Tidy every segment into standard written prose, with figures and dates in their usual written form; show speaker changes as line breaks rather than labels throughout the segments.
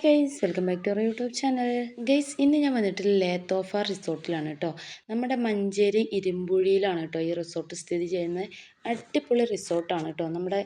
Guys, welcome back to our YouTube channel. Guys, ഇന്ന് ഞാൻ വന്നിട്ടുള്ള ലേത്തോഫ റിസോർട്ടിലാണ് കേട്ടോ. നമ്മുടെ മഞ്ചേരി ഇരുമ്പുഴിയിലാണ് കേട്ടോ ഈ റിസോർട്ട് സ്ഥിതി ചെയ്യുന്നത്. അടിപൊളി റിസോർട്ടാണ് കേട്ടോ. നമ്മുടെ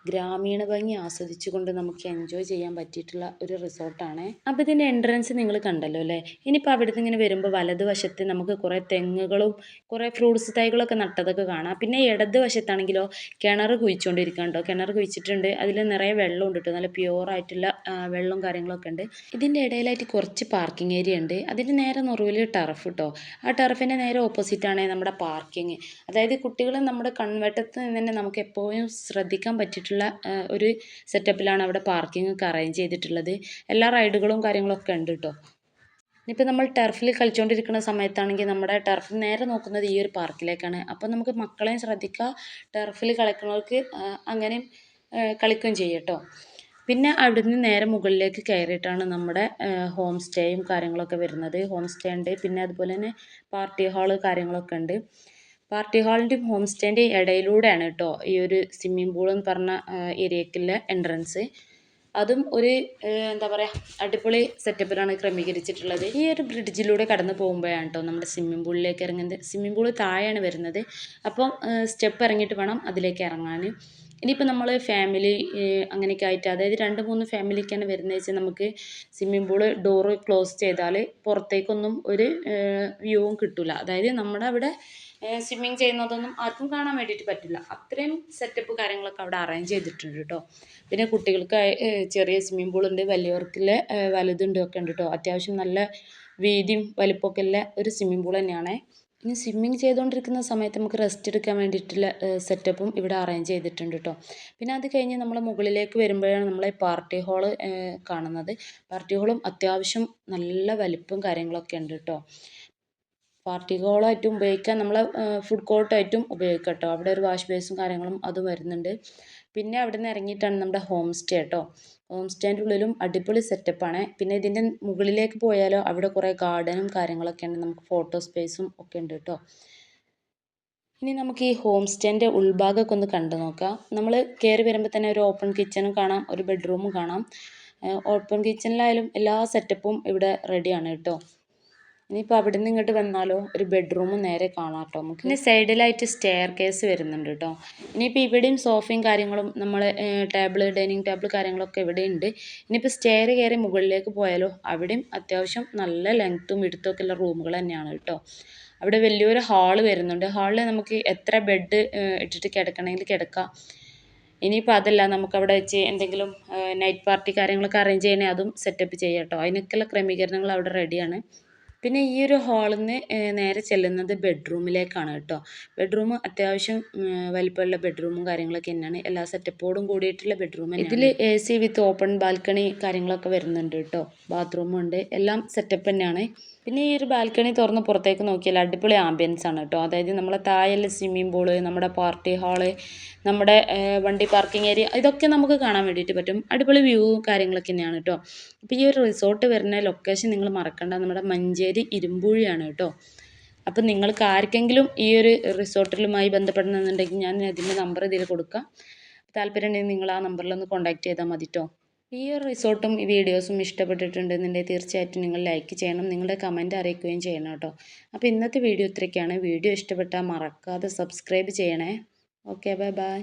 ഗ്രാമീണ ഭംഗി ആസ്വദിച്ചുകൊണ്ട് നമുക്ക് എൻജോയ് ചെയ്യാൻ പറ്റിയിട്ടുള്ള ഒരു റിസോർട്ടാണ്. അപ്പോൾ ഇതിൻ്റെ എൻട്രൻസ് നിങ്ങൾ കണ്ടല്ലോ അല്ലേ. ഇനിയിപ്പോൾ അവിടെ നിന്ന് ഇങ്ങനെ വരുമ്പോൾ വലതുവശത്ത് നമുക്ക് കുറേ തെങ്ങുകളും കുറേ ഫ്രൂട്ട്സ് തൈകളൊക്കെ നട്ടതൊക്കെ കാണാം. പിന്നെ ഇടത് വശത്താണെങ്കിലോ കിണർ കുഴിച്ചുകൊണ്ടിരിക്കുകയാണ് കേട്ടോ. കിണർ കുഴിച്ചിട്ടുണ്ട്, അതിൽ നിറയെ വെള്ളം ഉണ്ട് കേട്ടോ. നല്ല പ്യുവറായിട്ടുള്ള വെള്ളവും കാര്യങ്ങളൊക്കെ ഉണ്ട്. ഇതിൻ്റെ ഇടയിലായിട്ട് കുറച്ച് പാർക്കിംഗ് ഏരിയ ഉണ്ട്. അതിൻ്റെ നേരെ നെറുവിൽ ടർഫ് കേട്ടോ. ആ ടർഫിൻ്റെ നേരെ ഓപ്പോസിറ്റാണ് നമ്മുടെ പാർക്കിങ്. അതായത് കുട്ടികൾ നമ്മുടെ കൺവെട്ടത്ത് നിന്ന് തന്നെ നമുക്ക് എപ്പോഴും ശ്രദ്ധിക്കാൻ പറ്റിയിട്ടുള്ള ഒരു സെറ്റപ്പിലാണ് അവിടെ പാർക്കിംഗ് ഒക്കെ അറേഞ്ച് ചെയ്തിട്ടുള്ളത്. എല്ലാ റൈഡുകളും കാര്യങ്ങളൊക്കെ ഉണ്ട് കേട്ടോ. ഇനിയിപ്പോൾ നമ്മൾ ടർഫിൽ കളിച്ചുകൊണ്ടിരിക്കുന്ന സമയത്താണെങ്കിൽ നമ്മുടെ ടർഫ് നേരെ നോക്കുന്നത് ഈ ഒരു പാർക്കിലേക്കാണ്. അപ്പോൾ നമുക്ക് മക്കളെയും ശ്രദ്ധിക്കുക, ടർഫിൽ കളിക്കുന്നവർക്ക് അങ്ങനെയും കളിക്കുകയും ചെയ്യും കേട്ടോ. പിന്നെ അവിടുന്ന് നേരെ മുകളിലേക്ക് കയറിയിട്ടാണ് നമ്മുടെ ഹോം സ്റ്റേയും കാര്യങ്ങളൊക്കെ വരുന്നത്. ഹോം സ്റ്റേ ഉണ്ട്, പിന്നെ അതുപോലെ തന്നെ പാർട്ടി ഹാള് കാര്യങ്ങളൊക്കെ ഉണ്ട്. പാർട്ടി ഹാളിൻ്റെയും ഹോം സ്റ്റേൻ്റെയും ഇടയിലൂടെയാണ് കേട്ടോ ഈ ഒരു സ്വിമ്മിംഗ് പൂൾ എന്ന് പറഞ്ഞ ഏരിയക്കുള്ള എൻട്രൻസ്. അതും ഒരു എന്താ പറയുക, അടിപൊളി സെറ്റപ്പിലാണ് ക്രമീകരിച്ചിട്ടുള്ളത്. ഈ ഒരു ബ്രിഡ്ജിലൂടെ കടന്നു പോകുമ്പോഴാണ് കേട്ടോ നമ്മുടെ സ്വിമ്മിംഗ് പൂളിലേക്ക് ഇറങ്ങുന്നത്. സ്വിമ്മിംഗ് പൂൾ താഴെയാണ് വരുന്നത്. അപ്പം സ്റ്റെപ്പ് ഇറങ്ങിയിട്ട് വേണം അതിലേക്ക് ഇറങ്ങാൻ. ഇനിയിപ്പോൾ നമ്മൾ ഫാമിലി അങ്ങനെയൊക്കെ ആയിട്ട്, അതായത് 2-3 ഫാമിലിക്കാണ് വരുന്നത് വെച്ചാൽ നമുക്ക് സ്വിമ്മിംഗ് പൂള് ഡോറ് ക്ലോസ് ചെയ്താൽ പുറത്തേക്കൊന്നും ഒരു വ്യൂവും കിട്ടില്ല. അതായത് നമ്മുടെ അവിടെ സ്വിമ്മിങ് ചെയ്യുന്നതൊന്നും ആർക്കും കാണാൻ വേണ്ടിയിട്ട് പറ്റില്ല. അത്രയും സെറ്റപ്പ് കാര്യങ്ങളൊക്കെ അവിടെ അറേഞ്ച് ചെയ്തിട്ടുണ്ട് കേട്ടോ. പിന്നെ കുട്ടികൾക്ക് ചെറിയ സ്വിമ്മിംഗ് പൂളുണ്ട്, വലിയവർക്കുള്ള വലുതുണ്ട് ഒക്കെ ഉണ്ട് കേട്ടോ. അത്യാവശ്യം നല്ല വീതിയും വലിപ്പമൊക്കെ ഉള്ള ഒരു സ്വിമ്മിംഗ് പൂൾ തന്നെയാണ്. ഇനി സ്വിമ്മിങ് ചെയ്തുകൊണ്ടിരിക്കുന്ന സമയത്ത് നമുക്ക് റെസ്റ്റ് എടുക്കാൻ വേണ്ടിയിട്ടുള്ള സെറ്റപ്പും ഇവിടെ അറേഞ്ച് ചെയ്തിട്ടുണ്ട് കേട്ടോ. പിന്നെ അത് കഴിഞ്ഞ് നമ്മൾ മുകളിലേക്ക് വരുമ്പോഴാണ് നമ്മളെ പാർട്ടി ഹാള് കാണുന്നത്. പാർട്ടി ഹാളും അത്യാവശ്യം നല്ല വലിപ്പവും കാര്യങ്ങളൊക്കെ ഉണ്ട് കേട്ടോ. പാർട്ടി ഹാളായിട്ടും ഉപയോഗിക്കാം, നമ്മളെ ഫുഡ് കോർട്ടായിട്ടും ഉപയോഗിക്കാം കേട്ടോ. അവിടെ ഒരു വാഷ് ബേസും കാര്യങ്ങളും അതും വരുന്നുണ്ട്. പിന്നെ അവിടെ നിന്ന് ഇറങ്ങിയിട്ടാണ് നമ്മുടെ ഹോം സ്റ്റേ കേട്ടോ. ഹോം സ്റ്റേൻ്റെ ഉള്ളിലും അടിപൊളി സെറ്റപ്പാണ്. പിന്നെ ഇതിൻ്റെ മുകളിലേക്ക് പോയാലോ അവിടെ കുറേ ഗാർഡനും കാര്യങ്ങളൊക്കെ ഉണ്ട്, നമുക്ക് ഫോട്ടോ സ്പേസും ഒക്കെ ഉണ്ട് കേട്ടോ. ഇനി നമുക്ക് ഈ ഹോം സ്റ്റേൻ്റെ ഉൾഭാഗമൊക്കെ ഒന്ന് കണ്ടു നോക്കാം. നമ്മൾ കയറി വരുമ്പോൾ തന്നെ ഒരു ഓപ്പൺ കിച്ചണും കാണാം, ഒരു ബെഡ്റൂമും കാണാം. ഓപ്പൺ കിച്ചണിലായാലും എല്ലാ സെറ്റപ്പും ഇവിടെ റെഡിയാണ് കേട്ടോ. ഇനിയിപ്പോൾ അവിടെ നിന്ന് ഇങ്ങോട്ട് വന്നാലോ ഒരു ബെഡ്റൂമും നേരെ കാണാം കേട്ടോ നമുക്ക്. പിന്നെ സൈഡിലായിട്ട് സ്റ്റെയർ കേസ് വരുന്നുണ്ട് കേട്ടോ. ഇനിയിപ്പോൾ ഇവിടെയും സോഫയും കാര്യങ്ങളും നമ്മൾ ഡൈനിങ് ടേബിൾ കാര്യങ്ങളൊക്കെ ഇവിടെ ഉണ്ട്. ഇനിയിപ്പോൾ സ്റ്റെയർ കയറി മുകളിലേക്ക് പോയാലോ അവിടെയും അത്യാവശ്യം നല്ല ലെങ്ത്തും വിടുത്തൊക്കെ ഉള്ള റൂമുകൾ തന്നെയാണ് കേട്ടോ. അവിടെ വലിയൊരു ഹാള് വരുന്നുണ്ട്. ഹാളിൽ നമുക്ക് എത്ര ബെഡ് ഇട്ടിട്ട് കിടക്കണമെങ്കിൽ കിടക്കാം. ഇനിയിപ്പോൾ അതല്ല, നമുക്കവിടെ വെച്ച് എന്തെങ്കിലും നൈറ്റ് പാർട്ടി കാര്യങ്ങളൊക്കെ അറേഞ്ച് ചെയ്യണേ അതും സെറ്റപ്പ് ചെയ്യാം കേട്ടോ. അതിനൊക്കെയുള്ള ക്രമീകരണങ്ങൾ അവിടെ റെഡിയാണ്. പിന്നെ ഈ ഒരു ഹാളിൽ നിന്ന് നേരെ ചെല്ലുന്നത് ബെഡ്റൂമിലേക്കാണ് കേട്ടോ. ബെഡ്റൂം അത്യാവശ്യം വലിപ്പമുള്ള ബെഡ്റൂമും കാര്യങ്ങളൊക്കെ തന്നെയാണ്. എല്ലാ സെറ്റപ്പോടും കൂടിയിട്ടുള്ള ബെഡ്റൂം. ഇതിൽ AC വിത്ത് ഓപ്പൺ ബാൽക്കണി കാര്യങ്ങളൊക്കെ വരുന്നുണ്ട് കേട്ടോ. ബാത്റൂമും ഉണ്ട്, എല്ലാം സെറ്റപ്പ് തന്നെയാണ്. പിന്നെ ഈ ഒരു ബാൽക്കണി തുറന്ന് പുറത്തേക്ക് നോക്കിയാൽ അടിപൊളി ആംബിയൻസ് ആണ് കേട്ടോ. അതായത് നമ്മളെ താഴെയുള്ള സ്വിമ്മിംഗ് പൂള്, നമ്മുടെ പാർട്ടി ഹാള്, നമ്മുടെ വണ്ടി പാർക്കിംഗ് ഏരിയ, ഇതൊക്കെ നമുക്ക് കാണാൻ വേണ്ടിയിട്ട് പറ്റും. അടിപൊളി വ്യൂ കാര്യങ്ങളൊക്കെ തന്നെയാണ് കേട്ടോ. അപ്പോൾ ഈ ഒരു റിസോർട്ട് വരുന്ന ലൊക്കേഷൻ നിങ്ങൾ മറക്കണ്ട, നമ്മുടെ മഞ്ചേരി ഇരുമ്പുഴിയാണ് കേട്ടോ. അപ്പം നിങ്ങൾക്ക് ആർക്കെങ്കിലും ഈ ഒരു റിസോർട്ടിലുമായി ബന്ധപ്പെടണമെന്നുണ്ടെങ്കിൽ ഞാൻ അതിൻ്റെ നമ്പർ ഇതിൽ കൊടുക്കാം. താല്പര്യം ഉണ്ടെങ്കിൽ നിങ്ങൾ ആ നമ്പറിലൊന്ന് കോൺടാക്ട് ചെയ്താൽ മതി കേട്ടോ. ഈ ഒരു റിസോർട്ടും ഈ വീഡിയോസും ഇഷ്ടപ്പെട്ടിട്ടുണ്ടെന്നുണ്ടെങ്കിൽ തീർച്ചയായിട്ടും നിങ്ങൾ ലൈക്ക് ചെയ്യണം, നിങ്ങളുടെ കമൻറ്റ് അറിയിക്കുകയും ചെയ്യണം കേട്ടോ. അപ്പോൾ ഇന്നത്തെ വീഡിയോ ഇത്രയൊക്കെയാണ്. വീഡിയോ ഇഷ്ടപ്പെട്ടാൽ മറക്കാതെ സബ്സ്ക്രൈബ് ചെയ്യണേ. Okay, bye bye.